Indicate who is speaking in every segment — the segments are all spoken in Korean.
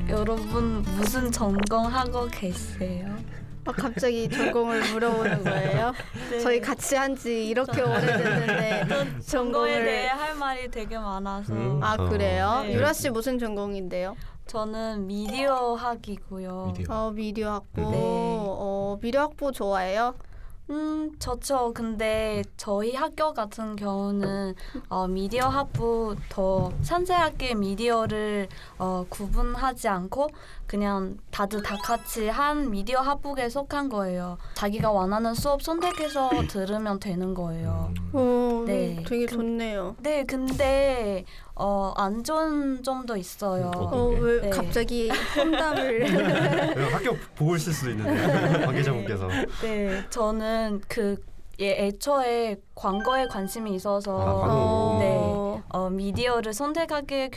Speaker 1: 여러분 무슨 전공하고 계세요?
Speaker 2: 갑자기 전공을 물어보는 거예요? 네. 저희 같이 한지 이렇게 오래됐는데
Speaker 1: 전공에 대해 할 말이 되게 많아서.
Speaker 2: 그래요?
Speaker 1: 네.
Speaker 2: 유라 씨 무슨 전공인데요?
Speaker 1: 저는 미디어 학이고요.
Speaker 2: 미디어 학부.
Speaker 1: 네.
Speaker 2: 미디어 학부 좋아해요?
Speaker 1: 좋죠. 근데 저희 학교 같은 경우는 미디어 학부 더 상세하게 미디어를 구분하지 않고 그냥 다들 다 같이 한 미디어 학부에 속한 거예요. 자기가 원하는 수업 선택해서 들으면 되는 거예요.
Speaker 2: 네, 되게 좋네요.
Speaker 1: 네, 근데 안 좋은 점도 있어요.
Speaker 2: 왜
Speaker 1: 네.
Speaker 2: 갑자기 험담을
Speaker 3: 학교 보고 있을 수도 있는데 관계자분께서.
Speaker 1: 네, 저는 애초에 광고에 관심이 있어서 미디어를 선택하게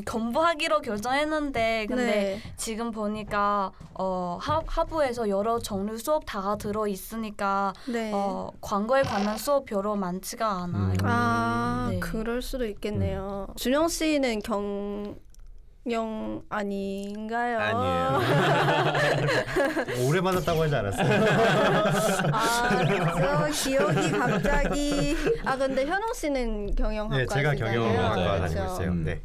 Speaker 1: 공부하기로 결정했는데 근데
Speaker 2: 네.
Speaker 1: 지금 보니까 하부에서 여러 종류 수업 다 들어 있으니까
Speaker 2: 네.
Speaker 1: 광고에 관한 수업 별로 많지가 않아요.
Speaker 2: 네. 그럴 수도 있겠네요. 준영 씨는 아닌가요?
Speaker 3: 아니에요. 오래 만났다고 하지 않았어요?
Speaker 2: 기억이 갑자기. 근데 현웅 씨는 경영학과.
Speaker 3: 네, 제가 경영학과 다니고 있어요. 네.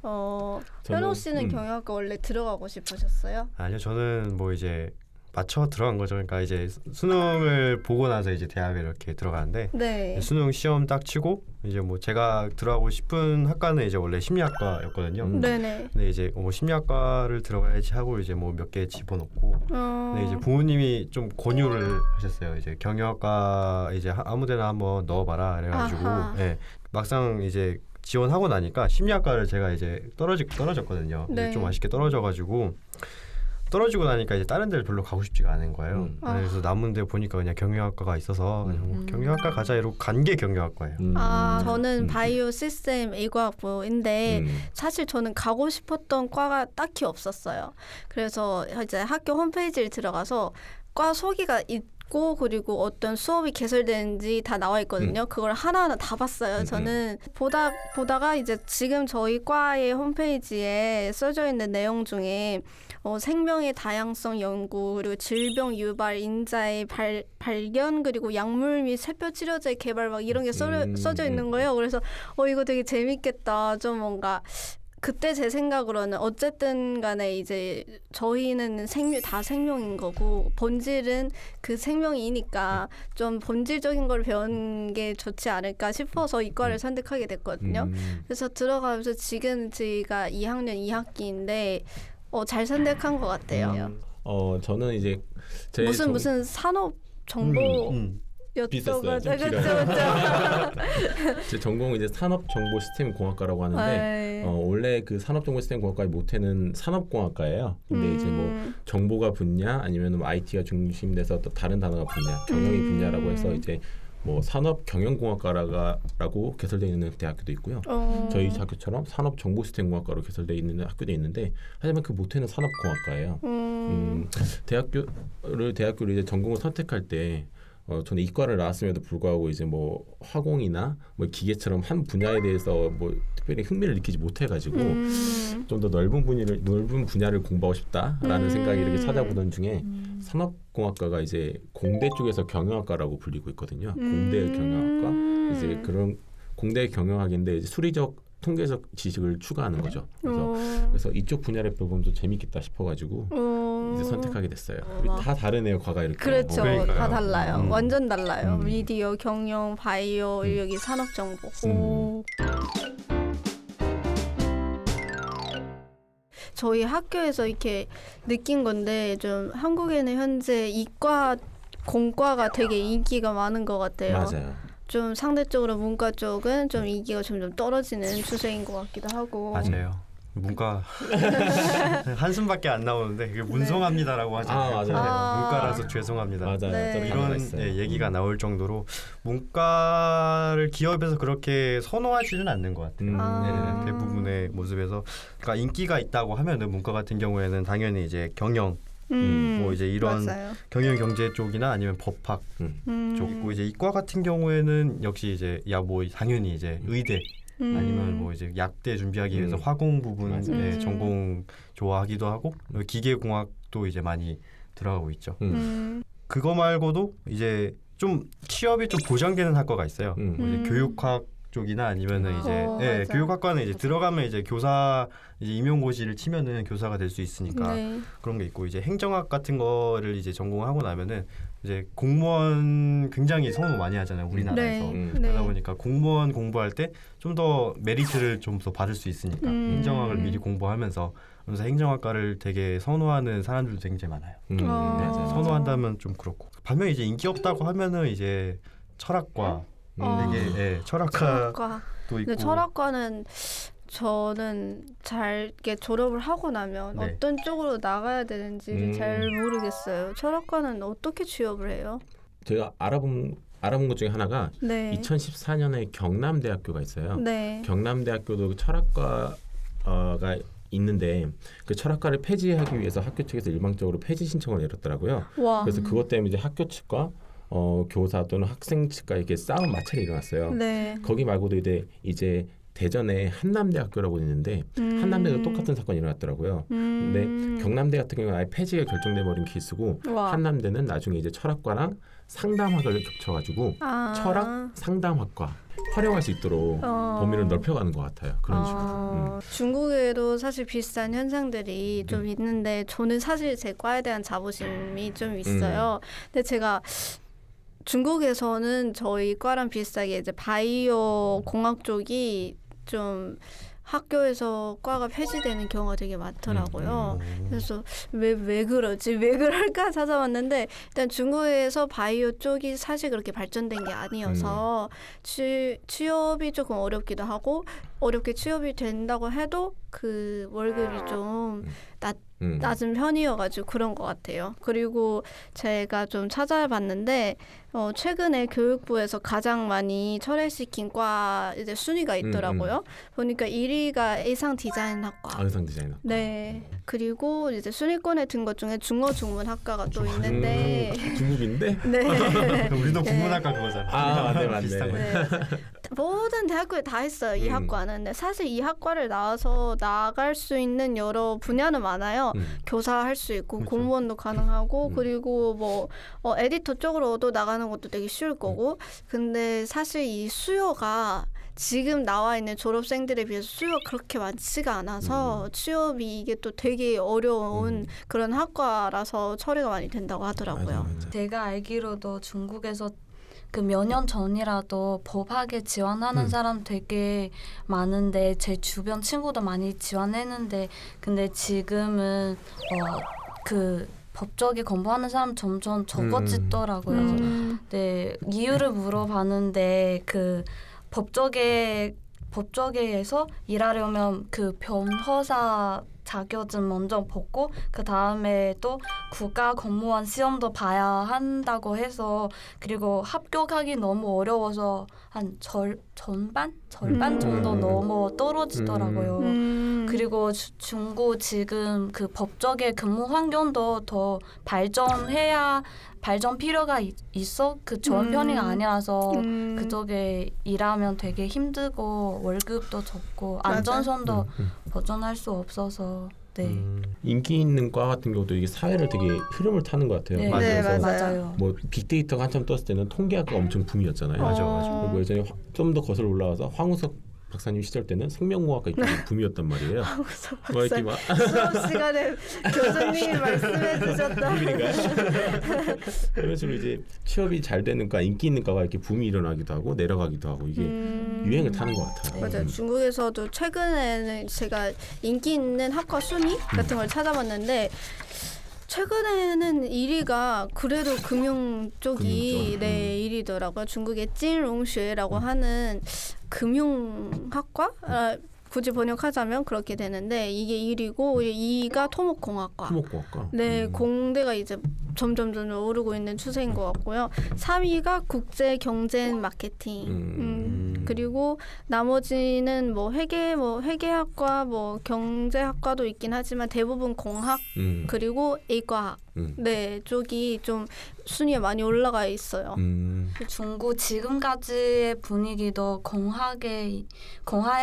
Speaker 2: 현웅 씨는 경영학과 원래 들어가고 싶으셨어요?
Speaker 3: 아니요, 저는 이제 맞춰 들어간 거죠. 그러니까 이제 수능을 보고 나서 이제 대학에 이렇게 들어가는데
Speaker 2: 네.
Speaker 3: 수능 시험 딱 치고 이제 제가 들어가고 싶은 학과는 이제 원래 심리학과였거든요.
Speaker 2: 네네.
Speaker 3: 근데 이제 심리학과를 들어가야지 하고 이제 몇 개 집어넣고. 근데 이제 부모님이 좀 권유를 하셨어요. 이제 경영학과 이제 아무데나 한번 넣어봐라 그래가지고 네. 막상 이제 지원하고 나니까 심리학과를 제가 이제 떨어졌거든요.
Speaker 2: 네.
Speaker 3: 좀 아쉽게 떨어지고 나니까 이제 다른 데를 별로 가고 싶지가 않은 거예요. 그래서 남은 데 보니까 그냥 경영학과가 있어서 경영학과 가자 이러고 간 게 경영학과예요.
Speaker 2: 저는 바이오 시스템 의과학부인데 사실 저는 가고 싶었던 과가 딱히 없었어요. 그래서 이제 학교 홈페이지를 들어가서 과 소개가 있고 그리고 어떤 수업이 개설되는지 다 나와 있거든요. 그걸 하나하나 다 봤어요. 저는 보다가 이제 지금 저희 과의 홈페이지에 써져 있는 내용 중에 생명의 다양성 연구 그리고 질병 유발 인자의 발견 그리고 약물 및 세포 치료제 개발 막 이런 게 써져 있는 거예요. 그래서 이거 되게 재밌겠다. 좀 뭔가 그때 제 생각으로는 어쨌든 간에 이제 저희는 다 생명인 거고 본질은 그 생명이니까 좀 본질적인 걸 배우는 게 좋지 않을까 싶어서 이과를 선택하게 됐거든요. 그래서 들어가면서 지금 제가 2학년 2학기인데 잘 선택한 것 같아요.
Speaker 4: 저는 이제
Speaker 2: 무슨 산업 정보
Speaker 4: 비슷했어요.
Speaker 2: 그렇죠.
Speaker 4: 제 전공은 이제 산업정보시스템공학과라고 하는데 원래 그 산업정보시스템공학과의 모태는 산업공학과예요. 근데 이제 정보가 분야 아니면 IT가 중심돼서 또 다른 단어가 분야, 경영이 분야라고 해서 이제 산업경영공학과라고 개설되어 있는 대학교도 있고요. 저희 학교처럼 산업정보시스템공학과로 개설되어 있는 학교도 있는데 하지만 그 모태는 산업공학과예요. 대학교를 이제 전공을 선택할 때 저는 이과를 나왔음에도 불구하고 이제 화공이나 기계처럼 한 분야에 대해서 특별히 흥미를 느끼지 못해가지고 좀 더 넓은 분야를 공부하고 싶다라는 생각이 이렇게 찾아보던 중에 산업공학과가 이제 공대 쪽에서 경영학과라고 불리고 있거든요. 공대 경영학과 이제 그런 공대 경영학인데 이제 수리적 통계적 지식을 추가하는 거죠. 그래서 이쪽 분야를 배우면 좀 재밌겠다 싶어가지고 이제 선택하게 됐어요. 다 다르네요, 과가 이렇게.
Speaker 2: 그렇죠, 다 달라요. 완전 달라요. 미디어, 경영, 바이오, 여기 산업정보. 저희 학교에서 이렇게 느낀 건데 좀 한국에는 현재 이과, 공과가 되게 인기가 많은 것 같아요.
Speaker 4: 맞아요.
Speaker 2: 좀 상대적으로 문과 쪽은 좀 인기가 점점 떨어지는 추세인 것 같기도 하고.
Speaker 3: 맞아요. 문과 한숨밖에 안 나오는데 그게 문성합니다라고 하잖아요.
Speaker 4: 맞아요.
Speaker 3: 문과라서 죄송합니다.
Speaker 4: 맞아요.
Speaker 2: 네.
Speaker 3: 이런 얘기가 나올 정도로 문과를 기업에서 그렇게 선호하지는 않는 것 같아요. 대부분의 모습에서 그러니까 인기가 있다고 하면은 문과 같은 경우에는 당연히 이제 경영 뭐 이제 이런
Speaker 2: 맞아요.
Speaker 3: 경영 경제 쪽이나 아니면 법학 쪽이고 이제 이과 같은 경우에는 역시 이제 뭐 당연히 이제 의대 아니면 뭐 이제 약대 준비하기 위해서 화공 부분에 전공 좋아하기도 하고 기계공학도 이제 많이 들어가고 있죠. 그거 말고도 이제 좀 취업이 좀 보장되는 학과가 있어요. 뭐 이제 교육학 쪽이나 아니면은 이제 교육학과는 이제 들어가면 이제 교사 이제 임용고시를 치면은 교사가 될 수 있으니까 그런 게 있고 이제 행정학 같은 거를 이제 전공하고 나면은 이제 공무원 굉장히 선호 많이 하잖아요 우리나라에서. 그러다 보니까 공무원 공부할 때 좀 더 메리트를 좀 더 받을 수 있으니까 행정학을 미리 공부하면서 그래서 행정학과를 되게 선호하는 사람들도 굉장히 많아요.
Speaker 4: 맞아요.
Speaker 3: 선호한다면 좀 그렇고 반면 이제 인기 없다고 하면은 이제 철학과 되게 철학과도 있고.
Speaker 2: 근데 철학과는 저는 잘 이렇게 졸업을 하고 나면 어떤 쪽으로 나가야 되는지를 잘 모르겠어요. 철학과는 어떻게 취업을 해요?
Speaker 4: 제가 알아본 것 중에 하나가 2014년에 경남대학교가 있어요. 경남대학교도 철학과가 있는데 그 철학과를 폐지하기 위해서 학교 측에서 일방적으로 폐지 신청을 내렸더라고요. 그래서 그것 때문에 이제 학교 측과 교사 또는 학생 측과 이렇게 싸움 마찰이 일어났어요. 거기 말고도 이제 대전에 한남대학교라고 있는데 한남대도 똑같은 사건이 일어났더라고요. 근데 경남대 같은 경우는 아예 폐지가 결정돼 버린 케이스고 한남대는 나중에 이제 철학과랑 상담학을 겹쳐가지고 철학 상담학과 활용할 수 있도록 범위를 넓혀가는 것 같아요. 그런 식으로.
Speaker 2: 중국에도 사실 비슷한 현상들이 좀 있는데 저는 사실 제 과에 대한 자부심이 좀 있어요. 근데 제가 중국에서는 저희 과랑 비슷하게 이제 바이오 공학 쪽이 좀 학교에서 과가 폐지되는 경우가 되게 많더라고요. 그래서 왜 그러지? 왜 그럴까 찾아봤는데 일단 중국에서 바이오 쪽이 사실 그렇게 발전된 게 아니어서 취업이 조금 어렵기도 하고 어렵게 취업이 된다고 해도 그 월급이 좀 낮은 편이어가지고 그런 것 같아요. 그리고 제가 좀 찾아봤는데 최근에 교육부에서 가장 많이 철회시킨 과 이제 순위가 있더라고요. 보니까 1위가 의상 디자인학과.
Speaker 4: 의상 디자인학과.
Speaker 2: 네. 그리고 이제 순위권에 든 것 중에 중어 중문학과가 또 있는데.
Speaker 4: 중국인데?
Speaker 2: 네.
Speaker 3: 우리도 국문학과 그거잖아.
Speaker 4: 맞네.
Speaker 2: 모든 대학교에 다 있어요. 이 학과는. 근데 사실 이 학과를 나와서 나갈 수 있는 여러 분야는 많아요. 교사 할 수 있고 그렇죠. 공무원도 가능하고 그리고 뭐 에디터 쪽으로도 나가는 것도 되게 쉬울 거고 근데 사실 이 수요가 지금 나와 있는 졸업생들에 비해서 수요가 그렇게 많지가 않아서 취업이 이게 또 되게 어려운 그런 학과라서 처리가 많이 된다고 하더라고요.
Speaker 1: 제가 알기로도 중국에서 그 몇 년 전이라도 법학에 지원하는 사람 되게 많은데 제 주변 친구도 많이 지원했는데 근데 지금은 그 법조계 공부하는 사람 점점 적어지더라고요. 네, 이유를 물어봤는데 그 법조계에서 일하려면 그 변호사 자격증 먼저 받고 그 다음에 또 국가 공무원 시험도 봐야 한다고 해서 그리고 합격하기 너무 어려워서 한 절반 정도 넘어 떨어지더라고요. 그리고 중국 지금 그 법조계 근무 환경도 더 발전 필요가 있어 그 좋은 편이 아니라서 그쪽에 일하면 되게 힘들고 월급도 적고 안전선도 보존할 수 없어서 네.
Speaker 4: 인기 있는 과 같은 경우도 이게 사회를 되게 흐름을 타는 것 같아요.
Speaker 1: 네, 맞아요.
Speaker 4: 뭐 빅데이터가 한참 떴을 때는 통계학과 엄청 붐이었잖아요.
Speaker 3: 맞아.
Speaker 4: 그리고 예전에 좀 더 거슬러 올라와서 황우석 박사님 시절 때는 생명공학과 이쪽이 붐이었단 말이에요.
Speaker 2: 황우석 박사님 수업 시간에 교수님이 말씀해 주셨다.
Speaker 4: 이런 식으로 이제 취업이 잘 되는 과, 인기 있는 과가 이렇게 붐이 일어나기도 하고 내려가기도 하고 이게 유행을 타는 것 같아요.
Speaker 2: 맞아요. 중국에서도 최근에는 제가 인기 있는 학과 순위 같은 걸 찾아봤는데 최근에는 1위가 그래도 금융 쪽이 1위더라고요. 중국의 찐롱쉐라고 하는 금융학과? 굳이 번역하자면 그렇게 되는데 이게 1위고 2위가 토목공학과.
Speaker 4: 토목공학과.
Speaker 2: 네, 공대가 이제 점점 오르고 있는 추세인 것 같고요. 3위가 국제경제마케팅. 그리고 나머지는 뭐 회계학과, 뭐 경제학과도 있긴 하지만 대부분 공학 그리고 의과학 네 쪽이 좀 순위에 많이 올라가 있어요.
Speaker 1: 중국 지금까지의 분위기도 공학의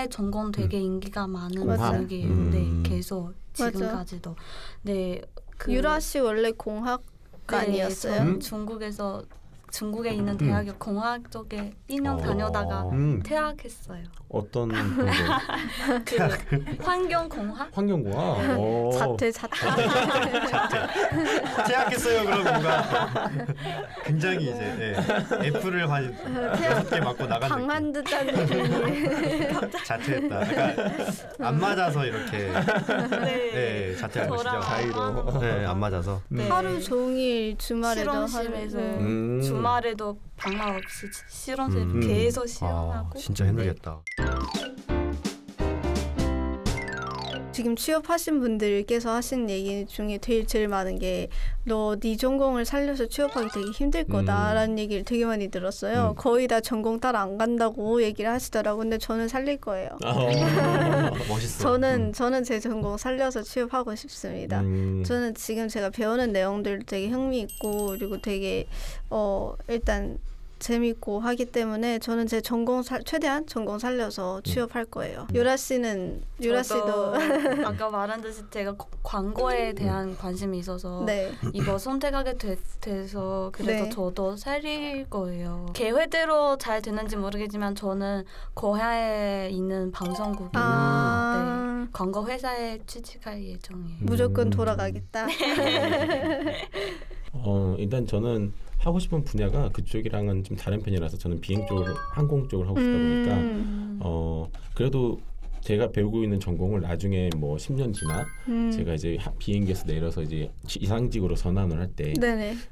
Speaker 1: 전공 되게 인기가 많은 분위기예요. 네, 계속 지금까지도. 네,
Speaker 2: 유라 씨 원래 공학 아니었어요?
Speaker 1: 중국에 있는 대학에 공학 쪽에 2년 다녀다가 퇴학했어요.
Speaker 4: 어떤
Speaker 1: 그 환경공학?
Speaker 4: 환경공학?
Speaker 1: 네.
Speaker 2: 자퇴.
Speaker 3: 퇴학했어요. 그럼 뭔가 굉장히 이제 F를 한 6개 맞고 나간
Speaker 2: 강한 듯한 느낌이
Speaker 3: 자퇴했다. 약간 안 맞아서 이렇게
Speaker 1: 네.
Speaker 3: 자퇴한 것이죠.
Speaker 4: 사이로.
Speaker 3: 네, 안 맞아서.
Speaker 1: 네.
Speaker 2: 하루 종일 주말에도
Speaker 1: 실험실에서 주말에도 방학 없이 실험실 계속 실험하고.
Speaker 3: 진짜 힘들겠다.
Speaker 2: 지금 취업하신 분들께서 하신 얘기 중에 제일 많은 게 너 네 전공을 살려서 취업하기 되게 힘들 거다라는 얘기를 되게 많이 들었어요. 거의 다 전공 따라 안 간다고 얘기를 하시더라고요. 근데 저는 살릴 거예요.
Speaker 3: 멋있어.
Speaker 2: 저는 제 전공 살려서 취업하고 싶습니다. 저는 지금 제가 배우는 내용들 되게 흥미있고 그리고 되게 일단 재밌고 하기 때문에 저는 제 전공 최대한 전공 살려서 취업할 거예요. 유라 씨도
Speaker 1: 아까 말한 듯이 제가 광고에 대한 관심이 있어서
Speaker 2: 네.
Speaker 1: 이거 선택하게 돼서 그래서
Speaker 2: 네.
Speaker 1: 저도 살릴 거예요. 계획대로 잘 되는지 모르겠지만 저는 고향에 있는 방송국이나 네, 광고 회사에 취직할 예정이에요.
Speaker 2: 무조건 돌아가겠다.
Speaker 4: 일단 저는 하고 싶은 분야가 그쪽이랑은 좀 다른 편이라서 저는 비행 쪽으로 항공 쪽을 하고 싶다 보니까 그래도 제가 배우고 있는 전공을 나중에 뭐 10년 지나 제가 이제 비행기에서 내려서 이제 이상직으로 전환을 할 때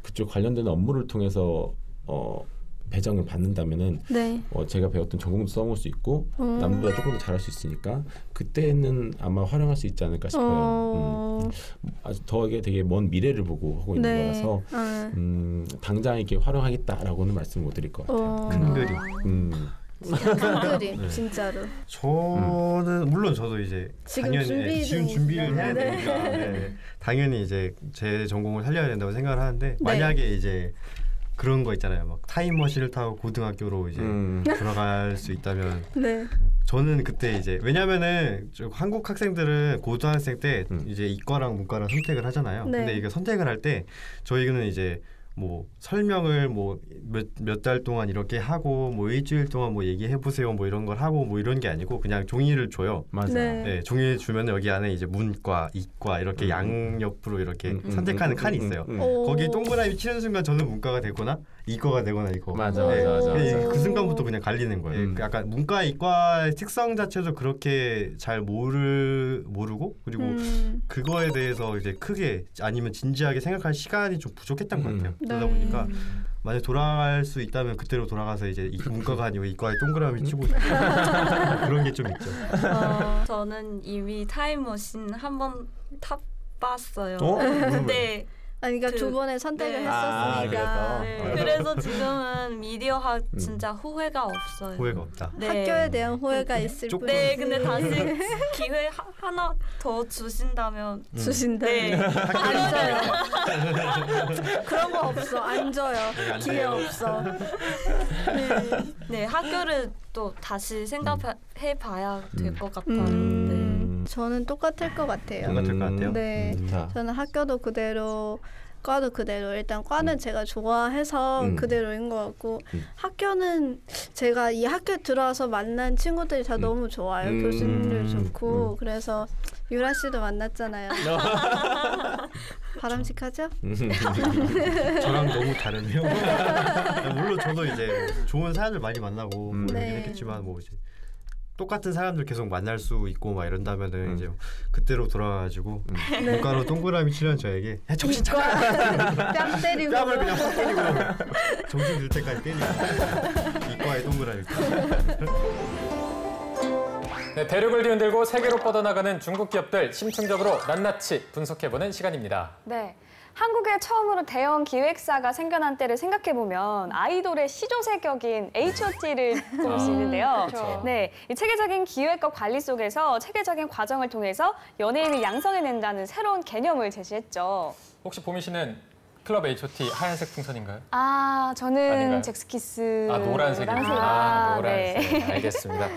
Speaker 4: 그쪽 관련된 업무를 통해서 배정을 받는다면은
Speaker 2: 네.
Speaker 4: 제가 배웠던 전공도 써먹을 수 있고 남보다 조금 더 잘할 수 있으니까 그때는 아마 활용할 수 있지 않을까 싶어요. 아주 되게 먼 미래를 보고 하고 있는
Speaker 2: 네.
Speaker 4: 거라서 당장 이렇게 활용하겠다라고는 말씀을 못 드릴 것 같아요.
Speaker 3: 큰 그림.
Speaker 2: 큰 그림 진짜로.
Speaker 3: 저는 물론 저도 이제
Speaker 2: 지금
Speaker 3: 당연히 준비를 해야 되니까 당연히 이제 제 전공을 살려야 된다고 생각을 하는데 만약에 이제 그런 거 있잖아요. 막 타임머신을 타고 고등학교로 이제 돌아갈 수 있다면
Speaker 2: 네.
Speaker 3: 저는 그때 이제 왜냐면은 한국 학생들은 고등학생 때 이제 이과랑 문과랑 선택을 하잖아요.
Speaker 2: 네.
Speaker 3: 근데 이게 선택을 할 때 저희는 이제 뭐 설명을 뭐 몇 달 동안 이렇게 하고 뭐 일주일 동안 뭐 얘기해 보세요 뭐 이런 걸 하고 뭐 이런 게 아니고 그냥 종이를 줘요.
Speaker 4: 맞아요.
Speaker 3: 네, 종이 주면 여기 안에 이제 문과, 이과 이렇게 양옆으로 이렇게 선택하는 칸이 있어요. 거기 동그라미 치는 순간 저는 문과가 되거나 이과가 되거나 이거.
Speaker 4: 맞아.
Speaker 3: 그 순간부터 그냥 갈리는 거예요. 약간 문과, 이과의 특성 자체도 그렇게 잘 모르고 그리고 그거에 대해서 이제 크게 아니면 진지하게 생각할 시간이 좀 부족했던 것 같아요. 그러다 보니까 만약 돌아갈 수 있다면 그때로 돌아가서 이제 문과가 아니고 이과에 동그라미 치고 그런 게 좀 있죠.
Speaker 1: 저는 이미 타임머신 한번 타봤어요. 근데
Speaker 2: 그러니까 두 번의 선택을 했었으니까.
Speaker 1: 그래서 지금은 미디어학 진짜 후회가 없어요.
Speaker 3: 후회가 없다.
Speaker 2: 네. 학교에 대한 후회가 있을 뿐.
Speaker 1: 네, 근데 다시 기회 하나 더 주신다면.
Speaker 2: 네. 안 줘요. 그런 거 없어. 안 줘요. 기회 없어.
Speaker 1: 네, 학교를 또 다시 생각해봐야 될 것 같아요.
Speaker 2: 저는 똑같을 것 같아요.
Speaker 3: 똑같을 것 같아요.
Speaker 2: 네, 저는 학교도 그대로, 과도 그대로. 일단 과는 제가 좋아해서 그대로인 것 같고 학교는 제가 이 학교에 들어와서 만난 친구들이 다 너무 좋아요. 교수님들 좋고 그래서 유라 씨도 만났잖아요. 바람직하죠?
Speaker 3: 저랑 너무 다르네요. 물론 저도 이제 좋은 사람들 많이 만나고 뭐 이러긴 했겠지만 뭐 이제 똑같은 사람들 계속 만날 수 있고 막 이런다면은 이제 그때로 돌아가가지고 문과로 동그라미 치려는 저에게 야 정신 차려
Speaker 2: 뺨 때리고
Speaker 3: 뺨을 그냥 확 때리고 정신 들 때까지 때리고 이과에 동그라미
Speaker 5: 네, 대륙을 뒤흔들고 세계로 뻗어나가는 중국 기업들 심층적으로 낱낱이 분석해보는 시간입니다.
Speaker 6: 네. 한국에 처음으로 대형 기획사가 생겨난 때를 생각해보면 아이돌의 시조새 격인 H.O.T를 꼽을 수 있는데요.
Speaker 5: 그렇죠.
Speaker 6: 네, 이 체계적인 기획과 관리 속에서 체계적인 과정을 통해서 연예인을 양성해낸다는 새로운 개념을 제시했죠.
Speaker 5: 혹시 보미 씨는 클럽 H.O.T 하얀색 풍선인가요?
Speaker 6: 아, 저는
Speaker 5: 아닌가요?
Speaker 6: 잭스키스.
Speaker 5: 아, 노란색이요. 노란색.
Speaker 6: 네.
Speaker 5: 알겠습니다.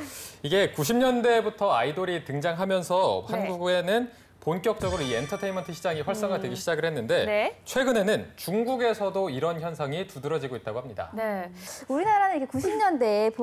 Speaker 5: 이게 90년대부터 아이돌이 등장하면서
Speaker 6: 네.
Speaker 5: 한국에는 본격적으로 이 엔터테인먼트 시장이 활성화되기 시작을 했는데
Speaker 6: 네.
Speaker 5: 최근에는 중국에서도 이런 현상이 두드러지고 있다고 합니다.
Speaker 6: 네.
Speaker 7: 우리나라는 이게 90년대에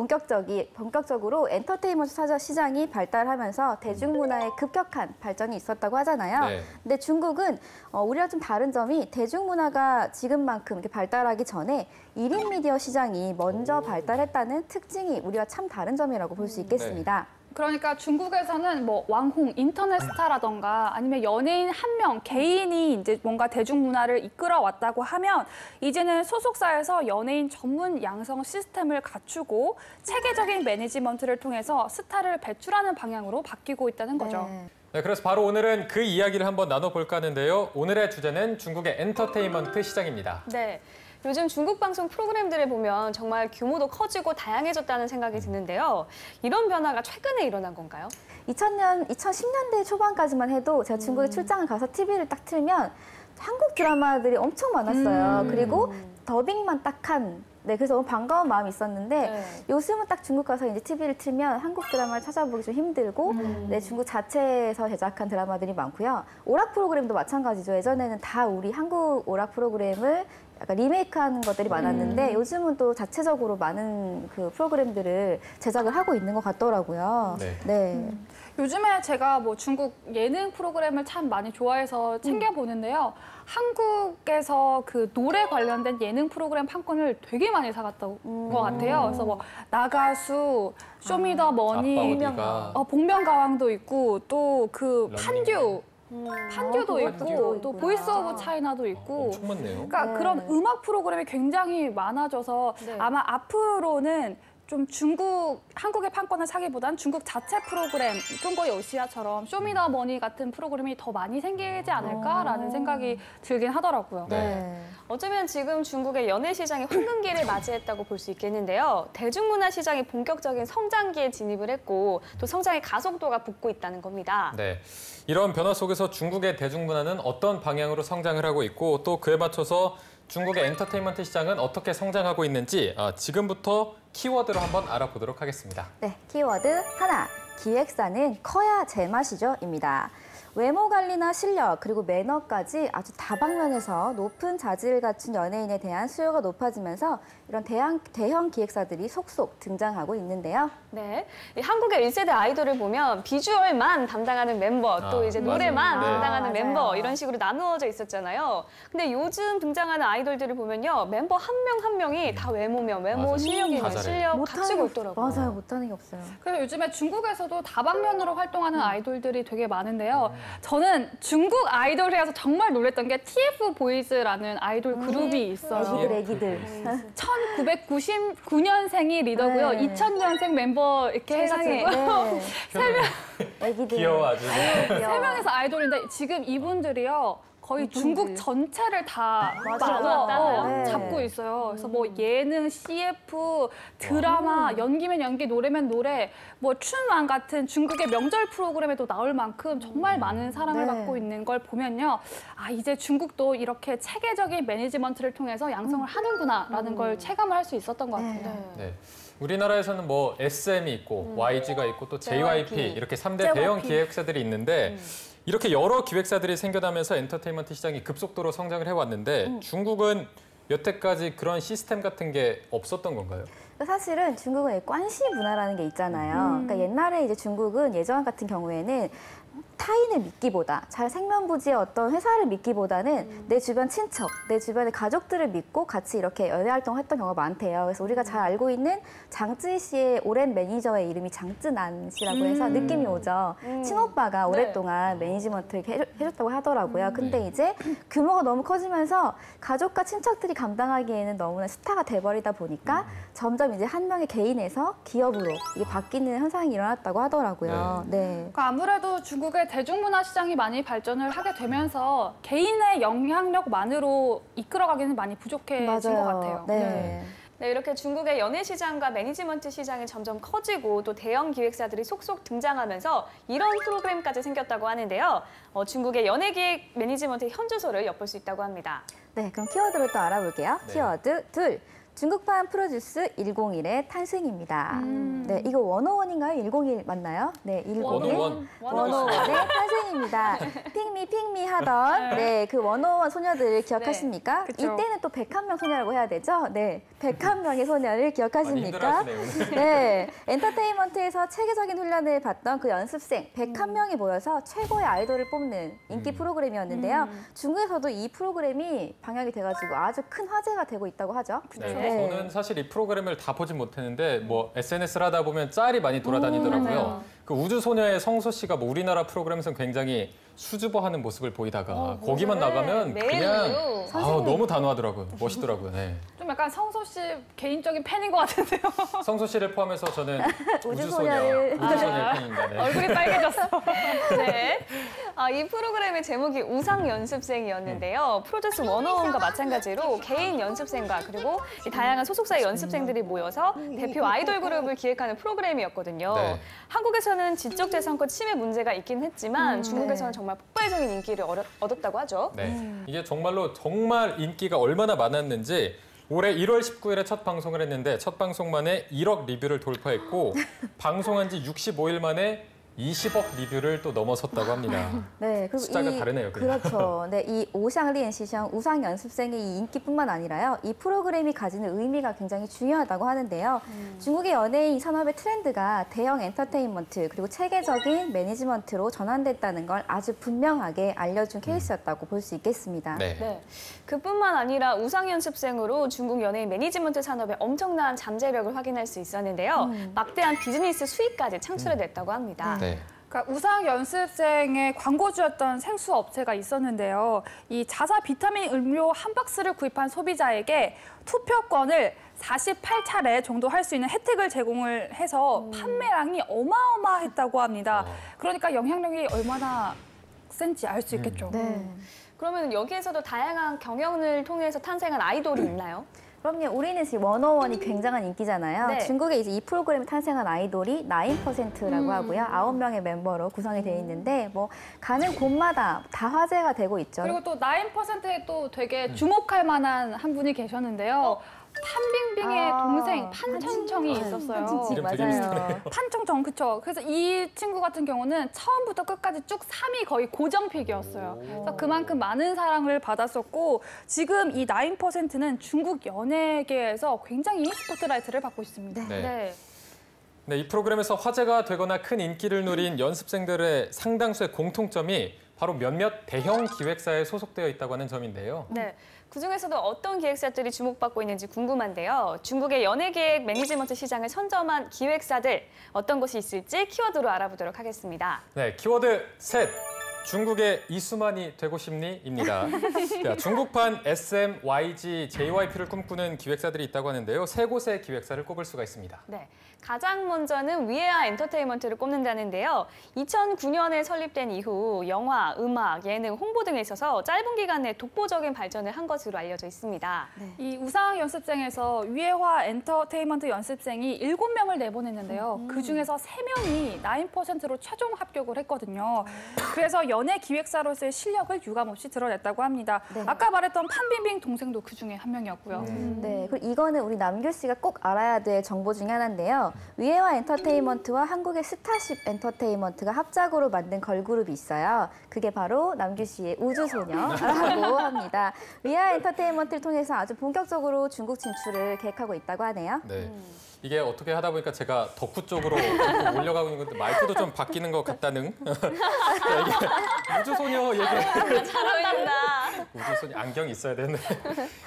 Speaker 7: 본격적으로 엔터테인먼트 시장이 발달하면서 대중문화의 급격한 발전이 있었다고 하잖아요.
Speaker 5: 네.
Speaker 7: 근데 중국은 우리랑 좀 다른 점이 대중문화가 지금만큼 이렇게 발달하기 전에 1인 미디어 시장이 먼저 발달했다는 특징이 우리와 참 다른 점이라고 볼 수 있겠습니다.
Speaker 8: 그러니까 중국에서는 뭐 왕홍, 인터넷 스타라던가 아니면 연예인 한 명, 개인이 이제 뭔가 대중문화를 이끌어 왔다고 하면 이제는 소속사에서 연예인 전문 양성 시스템을 갖추고 체계적인 매니지먼트를 통해서 스타를 배출하는 방향으로 바뀌고 있다는 거죠.
Speaker 5: 네, 그래서 바로 오늘은 그 이야기를 한번 나눠볼까 하는데요. 오늘의 주제는 중국의 엔터테인먼트 시장입니다.
Speaker 6: 네. 요즘 중국 방송 프로그램들을 보면 정말 규모도 커지고 다양해졌다는 생각이 드는데요. 이런 변화가 최근에 일어난 건가요?
Speaker 7: 2010년대 초반까지만 해도 제가 중국에 출장을 가서 TV를 딱 틀면 한국 드라마들이 엄청 많았어요. 그리고 더빙만 딱 한. 네, 그래서 너무 반가운 마음이 있었는데
Speaker 6: 네.
Speaker 7: 요즘은 딱 중국 가서 이제 TV를 틀면 한국 드라마를 찾아보기 좀 힘들고 네, 중국 자체에서 제작한 드라마들이 많고요. 오락 프로그램도 마찬가지죠. 예전에는 다 우리 한국 오락 프로그램을 약간 리메이크하는 것들이 많았는데 요즘은 또 자체적으로 많은 그 프로그램들을 제작을 하고 있는 것 같더라고요.
Speaker 5: 네.
Speaker 7: 네.
Speaker 8: 요즘에 제가 뭐 중국 예능 프로그램을 참 많이 좋아해서 챙겨보는데요. 한국에서 그 노래 관련된 예능 프로그램 판권을 되게 많이 사갔던 것 같아요. 그래서 뭐 나가수, 쇼미더머니, 복면가왕도 있고 또 그 판듀도 있고 또 보이스 오브 차이나도 있고
Speaker 5: 엄청 많네요.
Speaker 8: 그러니까 그런 음악 프로그램이 굉장히 많아져서 아마 앞으로는 좀 한국의 판권을 사기보단 중국 자체 프로그램, 중국 여시아처럼 쇼미더머니 같은 프로그램이 더 많이 생기지 않을까라는 생각이 들긴 하더라고요.
Speaker 6: 네. 어쩌면 지금 중국의 연예 시장이 황금기를 맞이했다고 볼 수 있겠는데요. 대중문화 시장이 본격적인 성장기에 진입을 했고 또 성장의 가속도가 붙고 있다는 겁니다.
Speaker 5: 네. 이런 변화 속에서 중국의 대중문화는 어떤 방향으로 성장을 하고 있고 또 그에 맞춰서 중국의 엔터테인먼트 시장은 어떻게 성장하고 있는지 지금부터 키워드로 한번 알아보도록 하겠습니다.
Speaker 7: 네, 키워드 하나, 기획사는 커야 제맛이죠,입니다. 외모 관리나 실력, 그리고 매너까지 아주 다방면에서 높은 자질을 갖춘 연예인에 대한 수요가 높아지면서 이런 대형 기획사들이 속속 등장하고 있는데요.
Speaker 6: 네, 이 한국의 1세대 아이돌을 보면 비주얼만 담당하는 멤버, 또 이제 노래만 담당하는 멤버 이런 식으로 나누어져 있었잖아요. 근데 요즘 등장하는 아이돌들을 보면요, 멤버 한 명 한 명이 다 외모면 외모, 실력이면 실력 갖추고 있더라고요.
Speaker 7: 맞아요, 못하는 게 없어요.
Speaker 8: 그래서 요즘에 중국에서도 다방면으로 활동하는 아이돌들이 되게 많은데요. 저는 중국 아이돌이라서 정말 놀랬던 게 TF 보이즈라는 아이돌 그룹이 있어요.
Speaker 7: 애기들.
Speaker 8: 1999년생이 리더고요. 2000년생 멤버 이렇게 해가지고
Speaker 7: 애기들.
Speaker 5: 귀여워 아주.
Speaker 8: 세 명에서 아이돌인데 지금 이분들이요. 거의 중국 전체를 다 잡고 있어요. 그래서 뭐 예능, CF, 드라마, 연기면 연기, 노래면 노래, 뭐 춘왕 같은 중국의 명절 프로그램에도 나올 만큼 정말 많은 사랑을 받고 있는 걸 보면요. 아, 이제 중국도 이렇게 체계적인 매니지먼트를 통해서 양성을 하는구나라는 걸 체감을 할 수 있었던 것 같아요.
Speaker 5: 네. 우리나라에서는 뭐 SM이 있고 YG가 있고 또 JYP 이렇게 3대 대형 기획사들이 있는데 이렇게 여러 기획사들이 생겨나면서 엔터테인먼트 시장이 급속도로 성장을 해왔는데 중국은 여태까지 그런 시스템 같은 게 없었던 건가요?
Speaker 7: 사실은 중국은 관시 문화라는 게 있잖아요. 그러니까 옛날에 이제 중국은 예전 같은 경우에는 타인을 믿기보다 생면부지의 어떤 회사를 믿기보다는 내 주변 친척, 내 주변의 가족들을 믿고 같이 이렇게 연애 활동을 했던 경우가 많대요. 그래서 우리가 잘 알고 있는 장쯔 씨의 오랜 매니저의 이름이 장쯔난 씨라고 해서 느낌이 오죠. 친오빠가 오랫동안 매니지먼트를 해줬다고 하더라고요. 근데 이제 규모가 너무 커지면서 가족과 친척들이 감당하기에는 너무나 스타가 돼버리다 보니까 점점 이제 한 명의 개인에서 기업으로 이게 바뀌는 현상이 일어났다고 하더라고요. 네.
Speaker 8: 그러니까 아무래도 중국의 대중문화 시장이 많이 발전을 하게 되면서 개인의 영향력만으로 이끌어가기는 많이 부족해진 것 같아요.
Speaker 6: 네, 이렇게 중국의 연예 시장과 매니지먼트 시장이 점점 커지고 또 대형 기획사들이 속속 등장하면서 이런 프로그램까지 생겼다고 하는데요. 중국의 연예 기획 매니지먼트 현주소를 엿볼 수 있다고 합니다.
Speaker 7: 네, 그럼 키워드를 또 알아볼게요. 키워드 둘. 중국판 프로듀스 101의 탄생입니다. 네, 이거 101인가요? 101 맞나요? 네, 101의 탄생입니다. 핑미 하던 그 101 소녀들을 기억하십니까?
Speaker 8: 네,
Speaker 7: 이때는 또 101명 소녀라고 해야 되죠? 네, 101명의 소녀를 기억하십니까? 네, 엔터테인먼트에서 체계적인 훈련을 받던 그 연습생 101명이 모여서 최고의 아이돌을 뽑는 인기 프로그램이었는데요. 중국에서도 이 프로그램이 방영이 돼가지고 아주 큰 화제가 되고 있다고 하죠.
Speaker 5: 네. 저는 사실 이 프로그램을 다 보진 못했는데 뭐 SNS를 하다 보면 짤이 많이 돌아다니더라고요. 그 우주소녀의 성소 씨가 뭐 우리나라 프로그램에서는 굉장히 수줍어하는 모습을 보이다가 거기만 나가면 그냥 너무 단호하더라고요. 멋있더라고요. 네.
Speaker 8: 좀 약간 성소 씨 개인적인 팬인 것 같은데요.
Speaker 5: 성소 씨를 포함해서 저는 우주소녀의 팬입니다. 네.
Speaker 8: 얼굴이 빨개졌어.
Speaker 6: 네. 이 프로그램의 제목이 우상연습생이었는데요. 프로듀스 101과 마찬가지로 개인 연습생과 그리고 이 다양한 소속사의 연습생들이 모여서 대표 아이돌 그룹을 기획하는 프로그램이었거든요. 네. 한국에서는 지적재산권 침해 문제가 있긴 했지만 중국에서는 정말 폭발적인 인기를 얻었다고 하죠.
Speaker 5: 네. 이게 정말 인기가 얼마나 많았는지 올해 1월 19일에 첫 방송을 했는데 첫 방송 만에 1억 리뷰를 돌파했고 방송한 지 65일 만에 20억 리뷰를 또 넘어섰다고 합니다.
Speaker 7: 네, 그리고
Speaker 5: 숫자가 다르네요.
Speaker 7: 그렇죠. 네, 이 오샹리엔시샹 우상 연습생의 이 인기뿐만 아니라요. 이 프로그램이 가지는 의미가 굉장히 중요하다고 하는데요. 중국의 연예인 산업의 트렌드가 대형 엔터테인먼트 그리고 체계적인 매니지먼트로 전환됐다는 걸 아주 분명하게 알려준 케이스였다고 볼 수 있겠습니다.
Speaker 6: 네. 그뿐만 아니라 우상 연습생으로 중국 연예인 매니지먼트 산업의 엄청난 잠재력을 확인할 수 있었는데요. 막대한 비즈니스 수익까지 창출해냈다고 합니다.
Speaker 5: 네.
Speaker 8: 그러니까 우상 연습생의 광고주였던 생수 업체가 있었는데요. 이 자사 비타민 음료 한 박스를 구입한 소비자에게 투표권을 48차례 정도 할 수 있는 혜택을 제공을 해서 판매량이 어마어마했다고 합니다. 그러니까 영향력이 얼마나 센지 알 수 있겠죠.
Speaker 7: 네.
Speaker 6: 그러면 여기에서도 다양한 경영을 통해서 탄생한 아이돌이 있나요?
Speaker 7: 그럼요. 우리는 지금 101이 굉장한 인기잖아요.
Speaker 6: 네.
Speaker 7: 중국에 이제 이 프로그램에 탄생한 아이돌이 9%라고 하고요. 9명의 멤버로 구성이 되어 있는데 뭐 가는 곳마다 다 화제가 되고 있죠.
Speaker 8: 그리고 또 9%에 또 되게 주목할 만한 한 분이 계셨는데요. 판빙빙의 동생 판청청이 있었어요.
Speaker 5: 이름 되게 비슷하네요.
Speaker 8: 판청청, 그쵸. 그래서 이 친구 같은 경우는 처음부터 끝까지 쭉 3위 거의 고정픽이었어요. 그래서 그만큼 많은 사랑을 받았었고 지금 이 9%는 중국 연예계에서 굉장히 스포트라이트를 받고 있습니다.
Speaker 5: 네, 이 프로그램에서 화제가 되거나 큰 인기를 누린 연습생들의 상당수의 공통점이 바로 몇몇 대형 기획사에 소속되어 있다고 하는 점인데요.
Speaker 6: 네. 그중에서도 어떤 기획사들이 주목받고 있는지 궁금한데요. 중국의 연예기획 매니지먼트 시장을 선점한 기획사들 어떤 곳이 있을지 키워드로 알아보도록 하겠습니다.
Speaker 5: 네, 키워드 셋. 중국의 이수만이 되고 싶니?입니다. 중국판 SM, YG, JYP를 꿈꾸는 기획사들이 있다고 하는데요. 세 곳의 기획사를 꼽을 수가 있습니다.
Speaker 6: 네, 가장 먼저는 위에아 엔터테인먼트를 꼽는다는데요. 2009년에 설립된 이후 영화, 음악, 예능, 홍보 등에 있어서 짧은 기간 내 독보적인 발전을 한 것으로 알려져 있습니다.
Speaker 8: 네. 이 우상 연습생에서 위에화 엔터테인먼트 연습생이 7명을 내보냈는데요. 그중에서 3명이 9%로 최종 합격을 했거든요. 그래서 연예 기획사로서의 실력을 유감없이 드러냈다고 합니다. 네. 아까 말했던 판빙빙 동생도 그중에 한 명이었고요.
Speaker 7: 네, 그리고 이거는 우리 남규 씨가 꼭 알아야 될 정보 중에 하나인데요. 위에화 엔터테인먼트와 한국의 스타쉽 엔터테인먼트가 합작으로 만든 걸그룹이 있어요. 그게 바로 남규 씨의 우주소녀라고 합니다. 위에화 엔터테인먼트를 통해서 아주 본격적으로 중국 진출을 계획하고 있다고 하네요.
Speaker 5: 네. 이게 어떻게 하다 보니까 제가 덕후 쪽으로 올려가고 있는 건데 말투도 좀 바뀌는 것 같다는. 이게 우주소녀 얘기.
Speaker 6: 잘한다.
Speaker 5: 우주소녀 안경이 있어야 되는데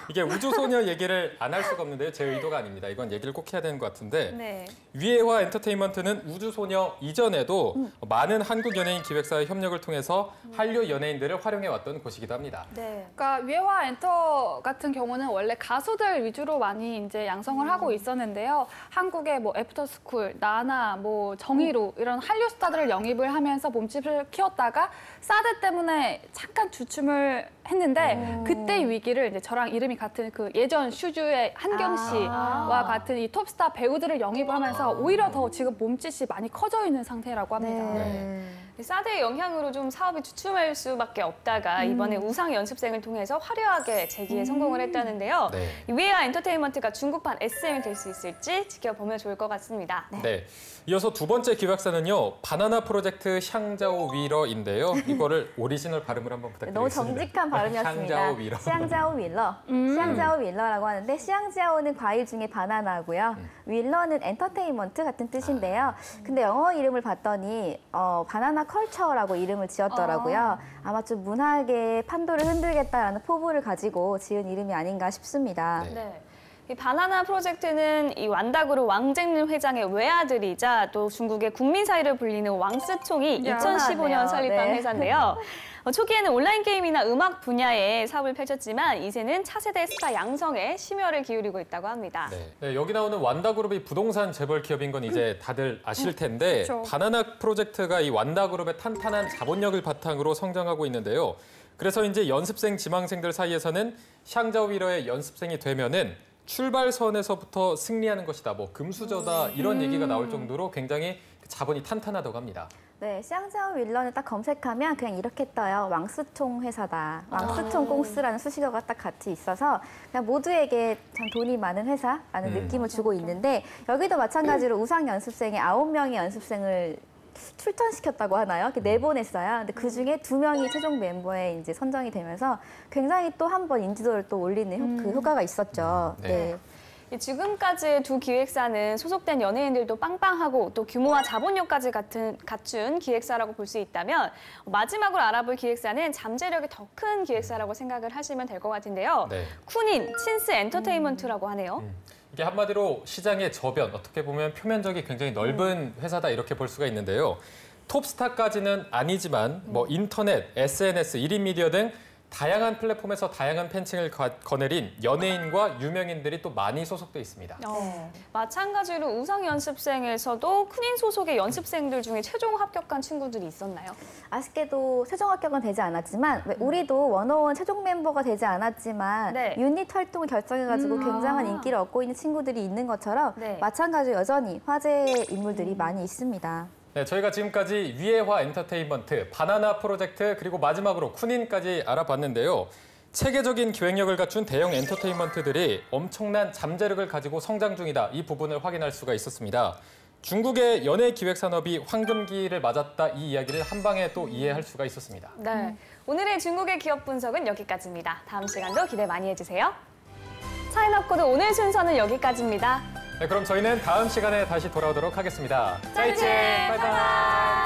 Speaker 5: 이게 우주소녀 얘기를 안 할 수가 없는데요. 제 의도가 아닙니다. 이건 얘기를 꼭 해야 되는 것 같은데
Speaker 6: 네.
Speaker 5: 위에화 엔터테인먼트는 우주소녀 이전에도 많은 한국 연예인 기획사의 협력을 통해서 한류 연예인들을 활용해왔던 곳이기도 합니다.
Speaker 6: 네.
Speaker 8: 그러니까 위에화 엔터 같은 경우는 원래 가수들 위주로 많이 이제 양성을 하고 있었는데요. 한국의 뭐 애프터스쿨, 나나, 뭐 정의로 이런 한류 스타들을 영입을 하면서 몸집을 키웠다가 사드 때문에 잠깐 주춤을 했는데 그때 위기를 이제 저랑 이름이 같은 그 예전 슈즈의 한경 씨와 같은 이 톱스타 배우들을 영입을 하면서 오히려 더 지금 몸짓이 많이 커져 있는 상태라고 합니다.
Speaker 6: 네. 사드의 영향으로 좀 사업이 주춤할 수밖에 없다가 이번에 우상 연습생을 통해서 화려하게 재기에 성공을 했다는데요.
Speaker 5: 네.
Speaker 6: 위에화 엔터테인먼트가 중국판 SM이 될 수 있을지 지켜보면 좋을 것 같습니다.
Speaker 5: 네. 이어서 두 번째 기획사는요. 바나나 프로젝트 샹자오 위러인데요. 이거를 오리지널 발음을 한번 부탁드리겠습니다.
Speaker 7: 너무 정직한 발음이었습니다.
Speaker 5: 샹자오 위러.
Speaker 7: 시앙자오 윌러. 시앙자오 윌러라고 하는데 시앙자오는 과일 중에 바나나고요. 윌러는 엔터테인먼트 같은 뜻인데요. 근데 영어 이름을 봤더니 바나나 컬처라고 이름을 지었더라고요. 아마 좀 문화계의 판도를 흔들겠다라는 포부를 가지고 지은 이름이 아닌가 싶습니다.
Speaker 6: 네. 이 바나나 프로젝트는 이 완다그룹 왕쟁른 회장의 외아들이자 또 중국의 국민 사이를 불리는 왕스총이 2015년 설립한 회사인데요. 초기에는 온라인 게임이나 음악 분야에 사업을 펼쳤지만 이제는 차세대 스타 양성에 심혈을 기울이고 있다고 합니다.
Speaker 5: 네, 여기 나오는 완다그룹이 부동산 재벌 기업인 건 이제 다들 아실 텐데 바나나 프로젝트가 이 완다그룹의 탄탄한 자본력을 바탕으로 성장하고 있는데요. 그래서 이제 연습생 지망생들 사이에서는 샹자오 위러의 연습생이 되면은 출발선에서부터 승리하는 것이다, 뭐 금수저다 이런 얘기가 나올 정도로 굉장히 자본이 탄탄하다고 합니다.
Speaker 7: 네, 시앙자오 윌런을 딱 검색하면 그냥 이렇게 떠요. 왕스총 회사다. 왕스총 꽁스라는 수식어가 딱 같이 있어서 그냥 모두에게 참 돈이 많은 회사라는 느낌을 주고 있는데 여기도 마찬가지로 우상 연습생의 9명의 연습생을 출전시켰다고 하나요? 이렇게 내보냈어요. 근데 그 중에 2명이 최종 멤버에 이제 선정이 되면서 굉장히 또 한 번 인지도를 또 올리는 그 효과가 있었죠. 네.
Speaker 6: 지금까지의 두 기획사는 소속된 연예인들도 빵빵하고 또 규모와 자본력까지 갖춘 기획사라고 볼 수 있다면 마지막으로 알아볼 기획사는 잠재력이 더 큰 기획사라고 생각을 하시면 될 것 같은데요.
Speaker 5: 네.
Speaker 6: 쿤인, 친스 엔터테인먼트라고 하네요.
Speaker 5: 이게 한마디로 시장의 저변, 어떻게 보면 표면적이 굉장히 넓은 회사다 이렇게 볼 수가 있는데요. 톱스타까지는 아니지만 뭐 인터넷, SNS, 1인 미디어 등 다양한 플랫폼에서 다양한 팬층을 거느린 연예인과 유명인들이 또 많이 소속돼 있습니다.
Speaker 6: 마찬가지로 우상 연습생에서도 쿤인 소속의 연습생들 중에 최종 합격한 친구들이 있었나요?
Speaker 7: 아쉽게도 최종 합격은 되지 않았지만 우리도 101 최종 멤버가 되지 않았지만 유닛 활동을 결정해가지고 굉장한 인기를 얻고 있는 친구들이 있는 것처럼 마찬가지로 여전히 화제의 인물들이 많이 있습니다.
Speaker 5: 네, 저희가 지금까지 위에화 엔터테인먼트, 바나나 프로젝트, 그리고 마지막으로 쿤인까지 알아봤는데요. 체계적인 기획력을 갖춘 대형 엔터테인먼트들이 엄청난 잠재력을 가지고 성장 중이다. 이 부분을 확인할 수가 있었습니다. 중국의 연예 기획 산업이 황금기를 맞았다. 이 이야기를 한 방에 또 이해할 수가 있었습니다.
Speaker 6: 네, 오늘의 중국의 기업 분석은 여기까지입니다. 다음 시간도 기대 많이 해주세요. 차이나코드 오늘 순서는 여기까지입니다.
Speaker 5: 네, 그럼 저희는 다음 시간에 다시 돌아오도록 하겠습니다. 짜이치, 바이바이.